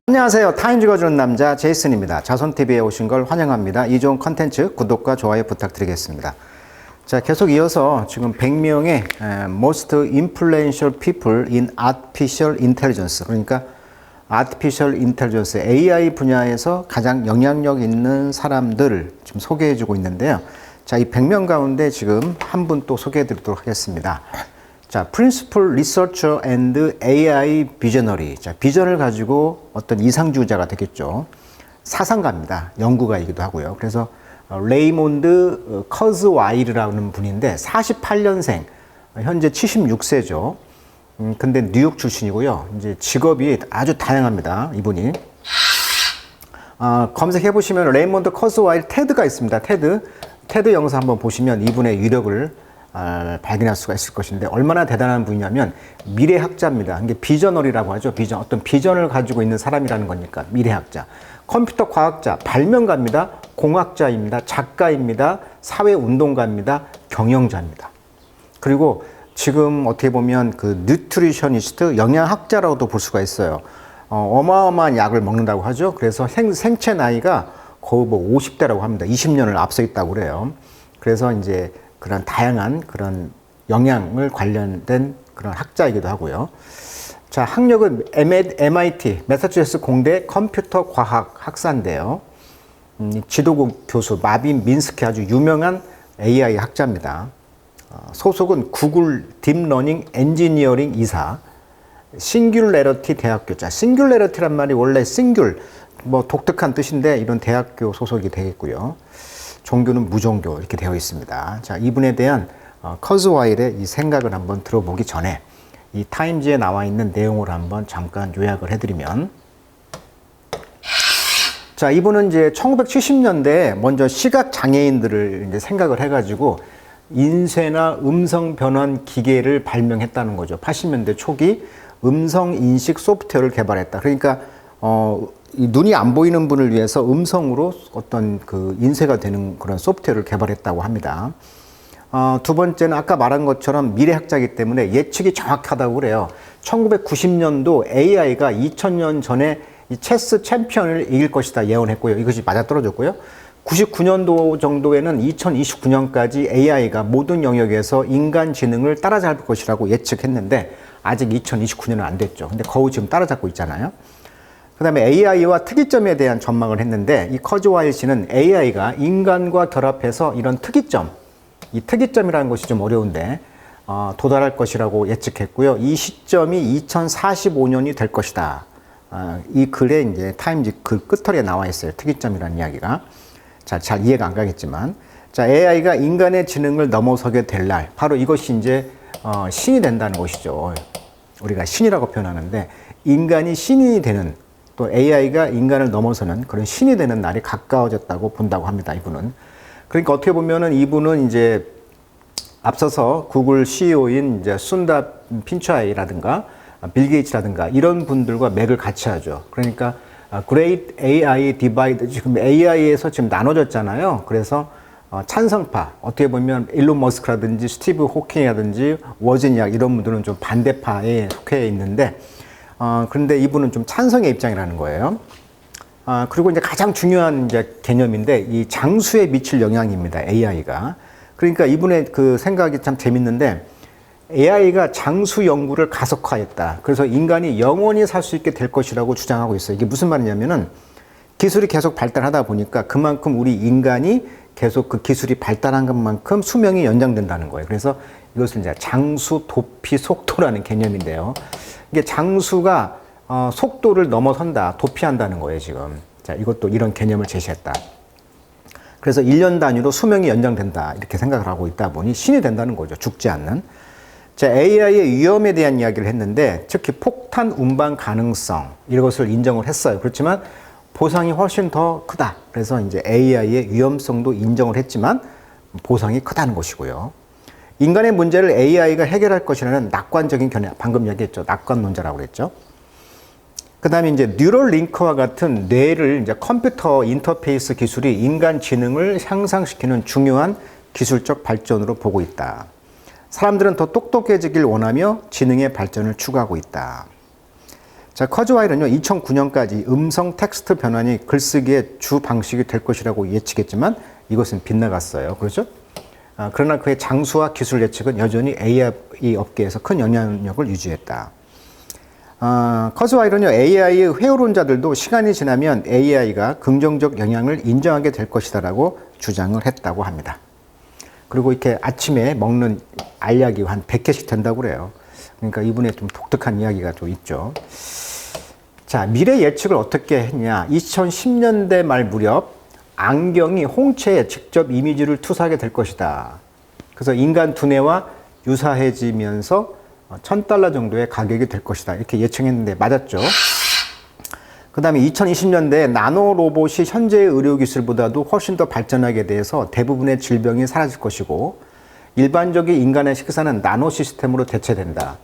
안녕하세요. 타임 읽어주는 남자 제이슨입니다. 자손TV에 오신 걸 환영합니다. 이 좋은 컨텐츠 구독과 좋아요 부탁드리겠습니다. 자, 계속 이어서 지금 100명의 Most Influential People in Artificial Intelligence, 그러니까 Artificial Intelligence, AI 분야에서 가장 영향력 있는 사람들을 지금 소개해주고 있는데요. 자, 이 100명 가운데 지금 한 분 또 소개해드리도록 하겠습니다. 자, Principal Researcher and AI Visionary. 자, 비전을 가지고 어떤 이상주의자가 되겠죠. 사상가입니다. 연구가이기도 하고요. 그래서 레이몬드 커즈와일이라는 분인데 48년생, 현재 76세죠. 근데 뉴욕 출신이고요. 이제 직업이 아주 다양합니다. 이분이. 검색해 보시면 레이몬드 커즈와일 테드가 있습니다. 테드 영상 한번 보시면 이분의 위력을 발견할 수가 있을 것인데 얼마나 대단한 분이냐면 미래학자입니다. 이게 비저널이라고 하죠. 비전, 어떤 비전을 가지고 있는 사람이라는 거니까 미래학자. 컴퓨터 과학자, 발명가입니다. 공학자입니다. 작가입니다. 사회운동가입니다. 경영자입니다. 그리고 지금 어떻게 보면 그 뉴트리셔니스트, 영양학자라고도 볼 수가 있어요. 어마어마한 약을 먹는다고 하죠. 그래서 생체 나이가 거의 뭐 50대라고 합니다. 20년을 앞서 있다고 그래요. 그래서 이제 그런 다양한 그런 영양을 관련된 그런 학자이기도 하고요. 자, 학력은 MIT, 매사추세츠 공대 컴퓨터 과학 학사인데요. 지도국 교수 마빈 민스키, 아주 유명한 AI 학자입니다. 소속은 구글 딥러닝 엔지니어링 이사, 싱귤레러티 대학교. 자, 싱귤레러티란 말이 원래 싱귤, 뭐 독특한 뜻인데 이런 대학교 소속이 되겠고요. 종교는 무종교 이렇게 되어 있습니다. 자, 이분에 대한 커즈와일의 이 생각을 한번 들어보기 전에 이 타임즈에 나와 있는 내용을 한번 잠깐 요약을 해드리면, 자, 이분은 이제 1970년대에 먼저 시각 장애인들을 이제 생각을 해가지고 인쇄나 음성 변환 기계를 발명했다는 거죠. 80년대 초기 음성 인식 소프트웨어를 개발했다. 그러니까 이 눈이 안 보이는 분을 위해서 음성으로 어떤 그 인쇄가 되는 그런 소프트웨어를 개발했다고 합니다. 두 번째는 아까 말한 것처럼 미래학자이기 때문에 예측이 정확하다고 그래요. 1990년도 AI가 2000년 전에 이 체스 챔피언을 이길 것이다 예언했고요. 이것이 맞아떨어졌고요. 99년도 정도에는 2029년까지 AI가 모든 영역에서 인간 지능을 따라잡을 것이라고 예측했는데 아직 2029년은 안 됐죠. 근데 거의 지금 따라잡고 있잖아요. 그 다음에 AI와 특이점에 대한 전망을 했는데 이 커즈와일 씨는 AI가 인간과 결합해서 이런 특이점, 이 특이점이라는 것이 좀 어려운데 도달할 것이라고 예측했고요. 이 시점이 2045년이 될 것이다. 이 글에 이제 타임즈 글 끝털에 나와 있어요. 특이점이라는 이야기가. 자, 잘 이해가 안 가겠지만, 자, AI가 인간의 지능을 넘어서게 될 날, 바로 이것이 이제 신이 된다는 것이죠. 우리가 신이라고 표현하는데 인간이 신이 되는, 또 AI가 인간을 넘어서는 그런 신이 되는 날이 가까워졌다고 본다고 합니다. 이분은. 그러니까 어떻게 보면은 이분은 이제 앞서서 구글 CEO인 이제 순다 핀차이라든가 빌 게이츠라든가 이런 분들과 맥을 같이 하죠. 그러니까 Great AI Divide, 지금 AI에서 지금 나눠졌잖아요. 그래서 찬성파, 어떻게 보면 일론 머스크라든지 스티브 호킹이라든지 워즈니악 이런 분들은 좀 반대파에 속해 있는데, 그런데 이분은 좀 찬성의 입장이라는 거예요. 그리고 이제 가장 중요한 이제 개념인데 이 장수에 미칠 영향입니다. AI가. 그러니까 이분의 그 생각이 참 재밌는데 AI가 장수 연구를 가속화했다. 그래서 인간이 영원히 살 수 있게 될 것이라고 주장하고 있어요. 이게 무슨 말이냐면은 기술이 계속 발달하다 보니까 그만큼 우리 인간이 계속 그 기술이 발달한 것만큼 수명이 연장된다는 거예요. 그래서 이것을 이제 장수 도피 속도라는 개념인데요. 이게 장수가 속도를 넘어선다, 도피한다는 거예요, 지금. 자, 이것도 이런 개념을 제시했다. 그래서 1년 단위로 수명이 연장된다, 이렇게 생각을 하고 있다 보니 신이 된다는 거죠, 죽지 않는. 자, AI의 위험에 대한 이야기를 했는데, 특히 폭탄 운반 가능성, 이것을 인정을 했어요. 그렇지만 보상이 훨씬 더 크다. 그래서 이제 AI의 위험성도 인정을 했지만 보상이 크다는 것이고요. 인간의 문제를 AI가 해결할 것이라는 낙관적인 견해, 방금 얘기했죠. 낙관론자라고 그랬죠. 그 다음에 이제 뉴럴링크와 같은 뇌를 이제 컴퓨터 인터페이스 기술이 인간 지능을 향상시키는 중요한 기술적 발전으로 보고 있다. 사람들은 더 똑똑해지길 원하며 지능의 발전을 추구하고 있다. 자, 커즈와일은요, 2009년까지 음성 텍스트 변환이 글쓰기의 주 방식이 될 것이라고 예측했지만 이것은 빗나갔어요. 그렇죠? 그러나 그의 장수와 기술 예측은 여전히 AI 업계에서 큰 영향력을 유지했다. 커즈와일은요, AI의 회오론자들도 시간이 지나면 AI가 긍정적 영향을 인정하게 될 것이다라고 주장을 했다고 합니다. 그리고 이렇게 아침에 먹는 알약이 한 100개씩 된다고 그래요. 그러니까 이분의 좀 독특한 이야기가 또 있죠. 자, 미래 예측을 어떻게 했냐. 2010년대 말 무렵 안경이 홍채에 직접 이미지를 투사하게 될 것이다. 그래서 인간 두뇌와 유사해지면서 $1,000 정도의 가격이 될 것이다. 이렇게 예측했는데 맞았죠. 그 다음에 2020년대에 나노 로봇이 현재의 의료기술보다도 훨씬 더 발전하게 돼서 대부분의 질병이 사라질 것이고 일반적인 인간의 식사는 나노 시스템으로 대체된다.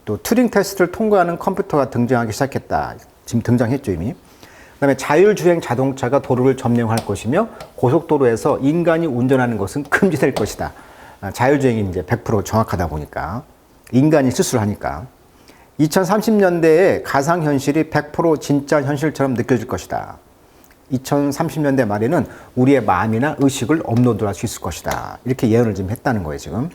또 튜링 테스트를 통과하는 컴퓨터가 등장하기 시작했다. 지금 등장했죠 이미. 그 다음에 자율주행 자동차가 도로를 점령할 것이며 고속도로에서 인간이 운전하는 것은 금지될 것이다. 자율주행이 이제 100% 정확하다 보니까 인간이 실수를 하니까 2030년대에 가상현실이 100% 진짜 현실처럼 느껴질 것이다. 2030년대 말에는 우리의 마음이나 의식을 업로드할 수 있을 것이다. 이렇게 예언을 지금 했다는 거예요 지금.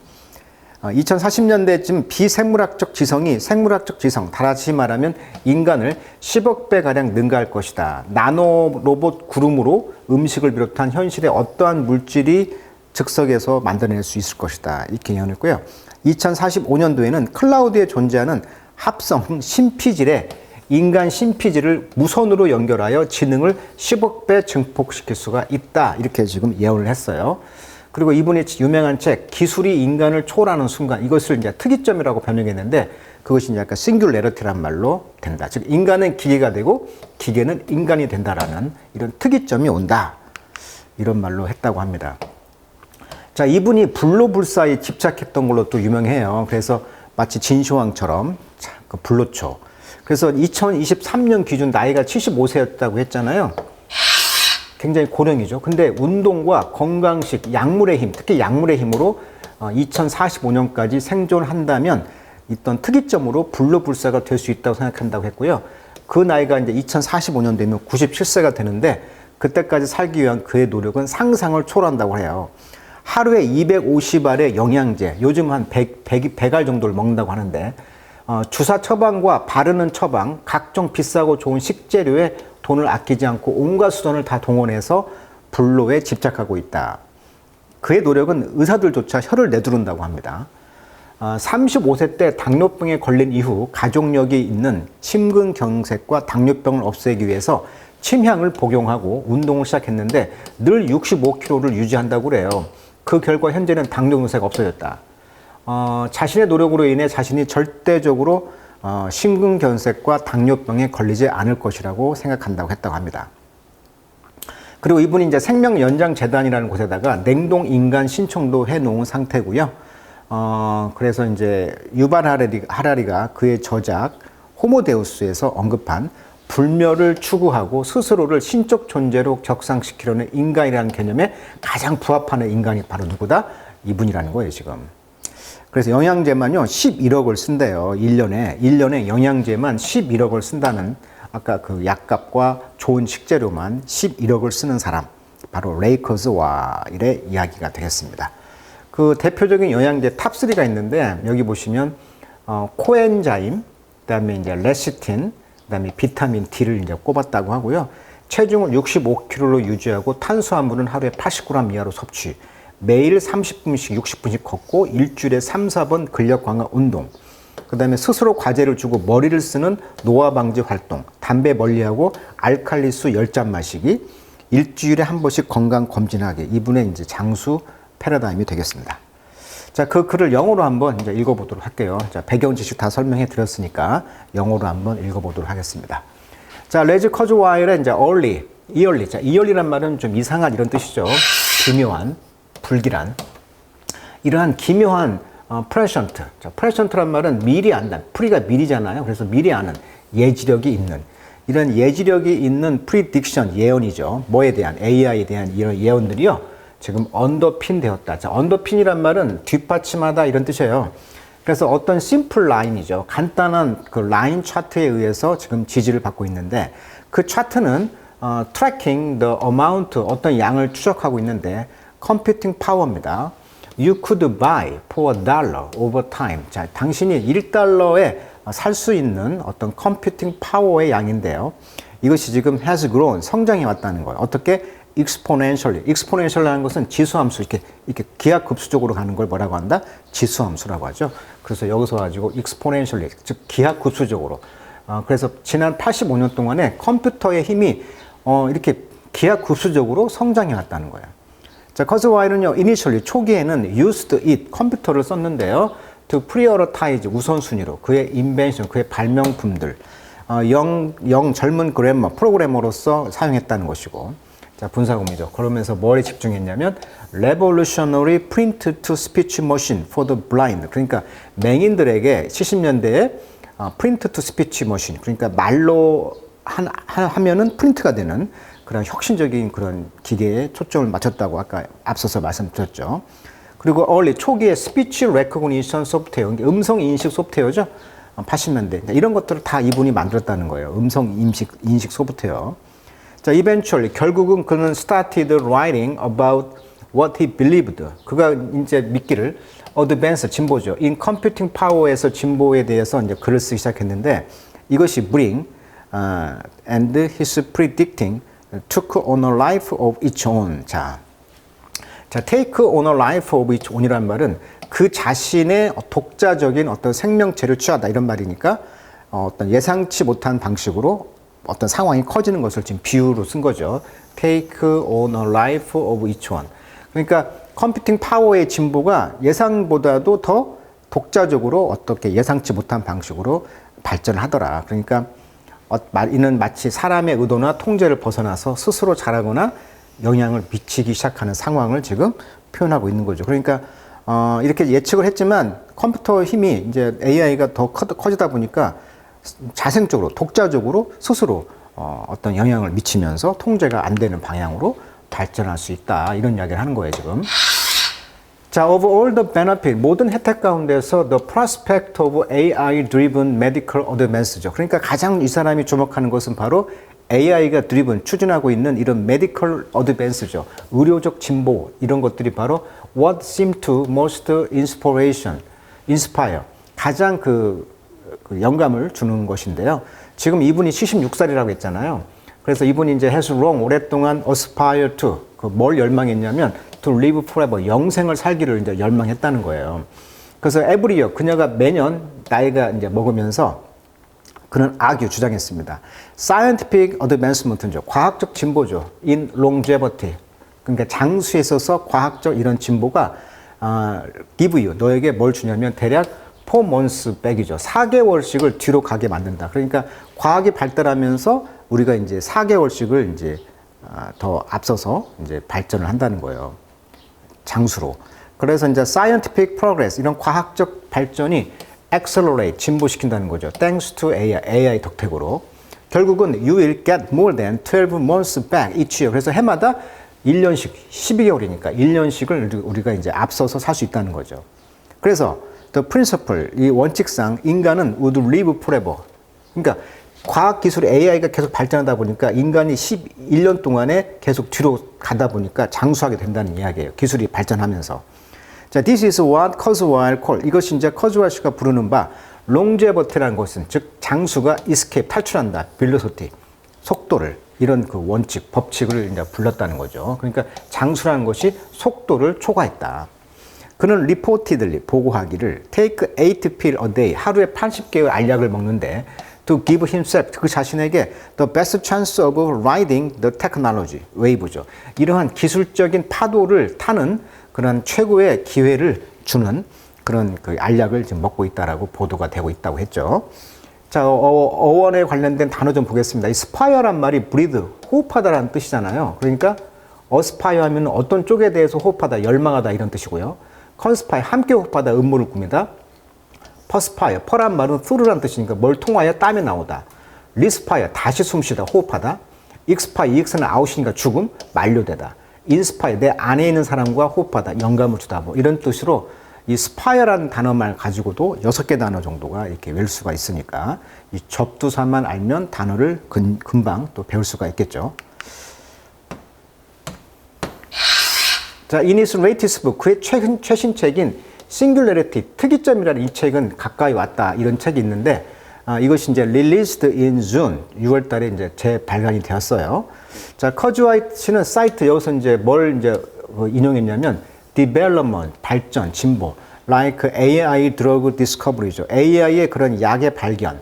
2040년대쯤 비생물학적 지성이 생물학적 지성, 다시 말하면 인간을 10억 배가량 능가할 것이다. 나노 로봇 구름으로 음식을 비롯한 현실의 어떠한 물질이 즉석에서 만들어낼 수 있을 것이다. 이렇게 예언했고요. 2045년도에는 클라우드에 존재하는 합성 신피질에 인간 신피질을 무선으로 연결하여 지능을 10억 배 증폭시킬 수가 있다. 이렇게 지금 예언을 했어요. 그리고 이분이 유명한 책 기술이 인간을 초월하는 순간 이것을 이제 특이점이라고 변형했는데 그것이 이제 약간 싱귤레러티란 말로 된다. 즉 인간은 기계가 되고 기계는 인간이 된다라는 이런 특이점이 온다. 이런 말로 했다고 합니다. 자, 이분이 불로불사에 집착했던 걸로 또 유명해요. 그래서 마치 진시황처럼 그 불로초. 그래서 2023년 기준 나이가 75세였다고 했잖아요. 굉장히 고령이죠. 근데 운동과 건강식, 약물의 힘, 특히 약물의 힘으로 2045년까지 생존한다면 있던 특이점으로 불로불사가 될 수 있다고 생각한다고 했고요. 그 나이가 이제 2045년 되면 97세가 되는데 그때까지 살기 위한 그의 노력은 상상을 초월한다고 해요. 하루에 250알의 영양제, 요즘 한 100알 정도를 먹는다고 하는데 주사 처방과 바르는 처방, 각종 비싸고 좋은 식재료에 돈을 아끼지 않고 온갖 수단을 다 동원해서 불로에 집착하고 있다. 그의 노력은 의사들조차 혀를 내두른다고 합니다. 35세 때 당뇨병에 걸린 이후 가족력이 있는 심근경색과 당뇨병을 없애기 위해서 침향을 복용하고 운동을 시작했는데 늘 65kg를 유지한다고 그래요. 그 결과 현재는 당뇨 증세가 없어졌다. 자신의 노력으로 인해 자신이 절대적으로 심근경색과 당뇨병에 걸리지 않을 것이라고 생각한다고 했다고 합니다. 그리고 이분이 이제 생명연장재단이라는 곳에다가 냉동인간 신청도 해놓은 상태고요. 그래서 이제 유발 하라리가 그의 저작 호모데우스에서 언급한 불멸을 추구하고 스스로를 신적 존재로 격상시키려는 인간이라는 개념에 가장 부합하는 인간이 바로 누구다? 이분이라는 거예요, 지금. 그래서 영양제만요, 11억을 쓴대요. 1년에 영양제만 11억을 쓴다는 아까 그 약값과 좋은 식재료만 11억을 쓰는 사람. 바로 레이커즈 와일의 이야기가 되겠습니다. 그 대표적인 영양제 탑3가 있는데 여기 보시면 코엔자임, 그다음에 이제 레시틴, 그다음에 비타민 D를 이제 꼽았다고 하고요. 체중을 65kg로 유지하고 탄수화물은 하루에 80g 이하로 섭취. 매일 30분씩 60분씩 걷고 일주일에 3, 4번 근력 강화 운동. 그다음에 스스로 과제를 주고 머리를 쓰는 노화 방지 활동. 담배 멀리하고 알칼리수 10잔 마시기. 일주일에 한 번씩 건강 검진하기. 이분의 이제 장수 패러다임이 되겠습니다. 자, 그 글을 영어로 한번 이제 읽어보도록 할게요. 자, 배경 지식 다 설명해 드렸으니까 영어로 한번 읽어보도록 하겠습니다. 자, 레지 커즈와일의 이제 early. 자, early란 말은 좀 이상한 이런 뜻이죠. 기묘한, 불길한. 이러한 기묘한 prescient. 자, prescient란 말은 미리 안다. 프리가 미리잖아요. 그래서 미리 아는 예지력이 있는. 이런 예지력이 있는 prediction, 예언이죠. 뭐에 대한, AI에 대한 이런 예언들이요. 지금 언더핀 되었다. 자, 언더핀이란 말은 뒷받침하다 이런 뜻이에요. 그래서 어떤 심플 라인이죠. 간단한 그 라인 차트에 의해서 지금 지지를 받고 있는데 그 차트는 tracking the amount 어떤 양을 추적하고 있는데 computing power입니다. You could buy for $1 over time. 자, 당신이 1달러에 살 수 있는 어떤 컴퓨팅 파워의 양인데요. 이것이 지금 has grown, 성장해 왔다는 거예요. 어떻게? exponentially. exponential이라는 것은 지수함수, 이렇게 기하급수적으로 가는 걸 뭐라고 한다? 지수함수라고 하죠. 그래서 여기서 가지고 exponentially, 즉 기하급수적으로. 그래서 지난 85년 동안에 컴퓨터의 힘이 이렇게 기하급수적으로 성장해 왔다는 거예요. 자, 커즈와일은요, initially 초기에는 used it 컴퓨터를 썼는데요, to prioritize 우선순위로 그의 invention, 그의 발명품들, 젊은 그래머 프로그래머로서 사용했다는 것이고, 자, 분사구문이죠. 그러면서 뭐에 집중했냐면 revolutionary print to speech machine for the blind. 그러니까 맹인들에게 70년대에 print to speech machine, 그러니까 말로 하면은 프린트가 되는 그런 혁신적인 그런 기계에 초점을 맞췄다고 아까 앞서서 말씀드렸죠. 그리고 early 초기에 speech recognition 소프트웨어, 음성 인식 소프트웨어죠. 80년대 이런 것들을 다 이분이 만들었다는 거예요. 음성 인식 소프트웨어. 자, eventually 결국은 그는 started writing about what he believed. 그가 이제 믿기를 advance 진보죠. in computing power에서 진보에 대해서 이제 글을 쓰기 시작했는데 이것이 bring and his predicting took on a life of its own. 자, take on a life of its own이란 말은 그 자신의 독자적인 어떤 생명체를 취하다 이런 말이니까 어떤 예상치 못한 방식으로 어떤 상황이 커지는 것을 지금 비유로 쓴 거죠. Take on a life of each one. 그러니까 컴퓨팅 파워의 진보가 예상보다도 더 독자적으로 어떻게 예상치 못한 방식으로 발전을 하더라. 그러니까 이는 마치 사람의 의도나 통제를 벗어나서 스스로 자라거나 영향을 미치기 시작하는 상황을 지금 표현하고 있는 거죠. 그러니까 이렇게 예측을 했지만 컴퓨터 힘이 이제 AI가 더 커지다 보니까 자생적으로, 독자적으로 스스로 어떤 영향을 미치면서 통제가 안 되는 방향으로 발전할 수 있다. 이런 이야기를 하는 거예요, 지금. 자, of all the benefit, 모든 혜택 가운데서 the prospect of AI-driven medical advance죠. 그러니까 가장 이 사람이 주목하는 것은 바로 AI가 driven, 추진하고 있는 이런 medical advance죠. 의료적 진보, 이런 것들이 바로 what seemed to most inspire, 가장 그 영감을 주는 것인데요. 지금 이분이 76살이라고 했잖아요. 그래서 이분이 이제 has long, 오랫동안 aspire to, 뭘 열망했냐면 to live forever, 영생을 살기를 이제 열망했다는 거예요. 그래서 every year, 그녀가 매년 나이가 이제 먹으면서 그는 argue, 주장했습니다. scientific advancement죠. 과학적 진보죠. in longevity. 그러니까 장수에 있어서 과학적 이런 진보가 give you, 너에게 뭘 주냐면 대략 4 months back이죠. 4개월씩을 뒤로 가게 만든다. 그러니까 과학이 발달하면서 우리가 이제 4개월씩을 이제 더 앞서서 이제 발전을 한다는 거예요. 장수로. 그래서 이제 scientific progress, 이런 과학적 발전이 accelerate, 진보시킨다는 거죠. Thanks to AI 덕택으로. 결국은 you will get more than 12 months back each year. 그래서 해마다 1년씩, 12개월이니까 1년씩을 우리가 이제 앞서서 살 수 있다는 거죠. 그래서 the principle, 이 원칙상 인간은 would live forever. 그러니까 과학기술 AI가 계속 발전하다 보니까 인간이 11년 동안에 계속 뒤로 가다 보니까 장수하게 된다는 이야기예요. 기술이 발전하면서. 자, this is what Kurzweil call. 이것이 이제 커즈와일 씨가 부르는 바 longevity라는 것은 즉 장수가 escape, 탈출한다. velocity, 속도를, 이런 그 원칙, 법칙을 이제 불렀다는 거죠. 그러니까 장수라는 것이 속도를 초과했다. 그는 reportedly 보고하기를 take 8 pill a day, 하루에 80개의 알약을 먹는데 to give himself, 그 자신에게 the best chance of riding the technology wave죠. 이러한 기술적인 파도를 타는 그런 최고의 기회를 주는 그런 그 알약을 지금 먹고 있다라고 보도가 되고 있다고 했죠. 자, 어원에 관련된 단어 좀 보겠습니다. 이 spire란 말이 breathe, 호흡하다라는 뜻이잖아요. 그러니까 aspire 하면 어떤 쪽에 대해서 호흡하다, 열망하다 이런 뜻이고요. conspire, 함께 호흡하다, 음모를 꾸미다. perspire, per란 말은 through라는 뜻이니까 뭘 통하여 땀이 나오다. respire, 다시 숨쉬다, 호흡하다. expire, ex는 out이니까 죽음, 만료되다. inspire, 내 안에 있는 사람과 호흡하다, 영감을 주다, 뭐 이런 뜻으로 이 스파이어라는 단어만 가지고도 6개 단어 정도가 이렇게 외울 수가 있으니까 이 접두사만 알면 단어를 금방 또 배울 수가 있겠죠. 자, 이니스 레이티스 그의 최신 책인 싱귤레리티, 특이점이라는 이 책은 가까이 왔다 이런 책이 있는데 이것이 이제 released in June 6월 달에 이제 재발간이 되었어요. 자, 커즈와이트는 사이트 여기서 이제 뭘 이제 인용했냐면 development 발전, 진보, like AI drug discovery죠. AI의 그런 약의 발견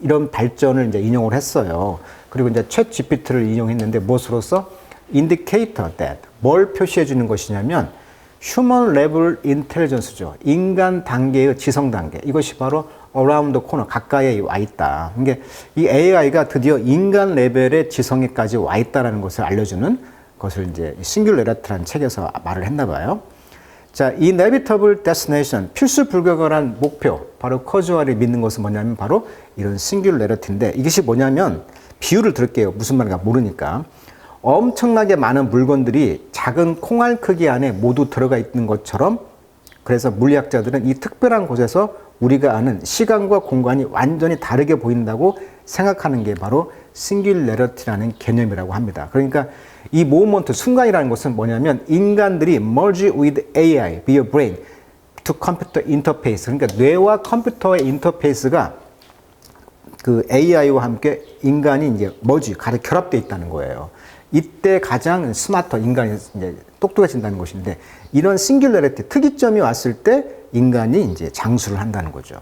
이런 발전을 이제 인용을 했어요. 그리고 이제 챗 GPT를 인용했는데 무엇으로서 indicator that 뭘 표시해 주는 것이냐면 human level intelligence죠. 인간 단계의 지성 단계. 이것이 바로 around the corner, 가까이에 와 있다. 그러니까 이 AI가 드디어 인간 레벨의 지성에까지 와 있다라는 것을 알려주는 것을 이제 싱귤레리티라는 책에서 말을 했나 봐요. 자, 이 inevitable destination, 필수 불가결한 목표, 바로 커주얼이 믿는 것은 뭐냐면 바로 이런 싱귤레리티인데 이것이 뭐냐면 비유를 들을게요. 무슨 말인가 모르니까. 엄청나게 많은 물건들이 작은 콩알 크기 안에 모두 들어가 있는 것처럼 그래서 물리학자들은 이 특별한 곳에서 우리가 아는 시간과 공간이 완전히 다르게 보인다고 생각하는 게 바로 싱귤레리티라는 개념이라고 합니다. 그러니까 이 모먼트, 순간이라는 것은 뭐냐면 인간들이 merge with AI via brain to computer interface. 그러니까 뇌와 컴퓨터의 인터페이스가 그 AI와 함께 인간이 이제 결합되어 있다는 거예요. 이때 가장 스마트, 인간이 이제 똑똑해진다는 것인데 이런 싱귤레리티, 특이점이 왔을 때 인간이 이제 장수를 한다는 거죠.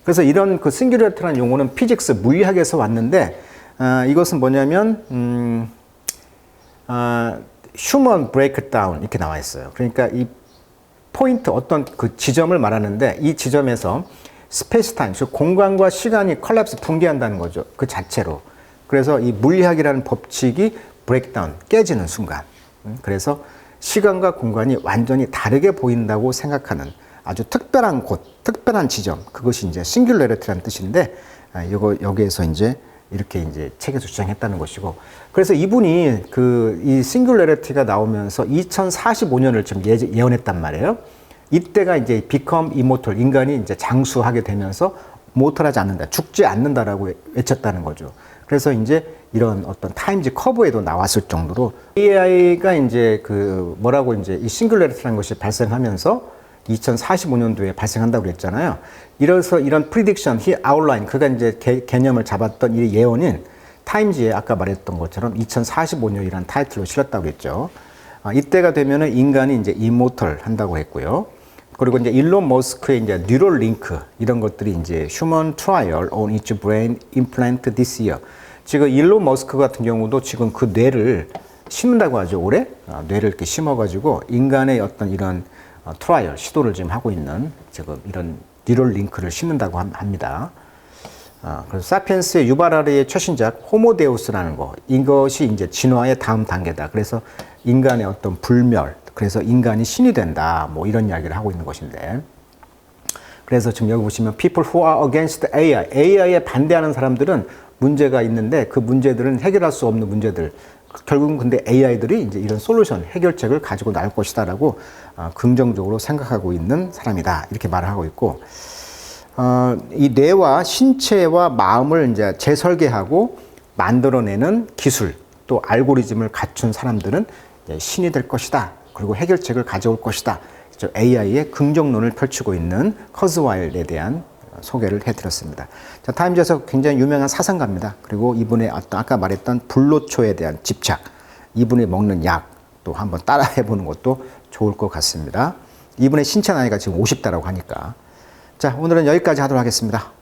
그래서 이런 그 싱귤레리티라는 용어는 피직스, 물리학에서 왔는데 이것은 뭐냐면 휴먼 브레이크다운 이렇게 나와 있어요. 그러니까 이 포인트, 어떤 그 지점을 말하는데 이 지점에서 스페이스 타임, 즉 공간과 시간이 컬랩스, 붕괴한다는 거죠. 그 자체로. 그래서 이 물리학이라는 법칙이 브레이크다운, 깨지는 순간. 그래서 시간과 공간이 완전히 다르게 보인다고 생각하는 아주 특별한 곳, 특별한 지점, 그것이 이제 싱귤레리티라는 뜻인데 여기에서 이제 이렇게 이제 책에서 주장했다는 것이고, 그래서 이분이 이 싱귤레리티가 나오면서 2045년을 좀 예언했단 말이에요. 이때가 이제 become immortal, 인간이 이제 장수하게 되면서 모탈하지 않는다, 죽지 않는다라고 외쳤다는 거죠. 그래서 이제 이런 어떤 타임즈 커브에도 나왔을 정도로 AI가 이제 뭐라고 이제 이 싱귤레리티라는 것이 발생하면서 2045년도에 발생한다고 그랬잖아요. 이래서 이런 프리딕션, 아웃라인, 그가 이제 개념을 잡았던 이 예언인 타임즈에 아까 말했던 것처럼 2045년이라는 타이틀로 실었다고 그랬죠. 이때가 되면은 인간이 이제 이모털 한다고 했고요. 그리고 이제 일론 머스크의 이제 뉴럴 링크 이런 것들이 이제 human trial on its brain implant this year. 지금 일론 머스크 같은 경우도 지금 그 뇌를 심는다고 하죠. 올해 뇌를 이렇게 심어가지고 인간의 어떤 이런 트라이얼 시도를 지금 하고 있는 지금 이런 뉴럴 링크를 심는다고 합니다. 그래서 사피엔스의 유발하리의 최신작 호모데우스라는 거, 이것이 이제 진화의 다음 단계다. 그래서 인간의 어떤 불멸, 그래서 인간이 신이 된다, 뭐 이런 이야기를 하고 있는 것인데, 그래서 지금 여기 보시면 people who are against AI, AI에 반대하는 사람들은 문제가 있는데 그 문제들은 해결할 수 없는 문제들, 결국은 근데 AI들이 이제 이런 솔루션, 해결책을 가지고 나올 것이다라고 긍정적으로 생각하고 있는 사람이다, 이렇게 말을 하고 있고, 이 뇌와 신체와 마음을 이제 재설계하고 만들어내는 기술, 또 알고리즘을 갖춘 사람들은 신이 될 것이다, 그리고 해결책을 가져올 것이다. AI의 긍정론을 펼치고 있는 커즈와일에 대한 소개를 해드렸습니다. 자, 타임즈에서 굉장히 유명한 사상가입니다. 그리고 이분의 어떤 아까 말했던 불로초에 대한 집착, 이분이 먹는 약 또 한번 따라해보는 것도 좋을 것 같습니다. 이분의 신체 나이가 지금 50대라고 하니까. 자, 오늘은 여기까지 하도록 하겠습니다.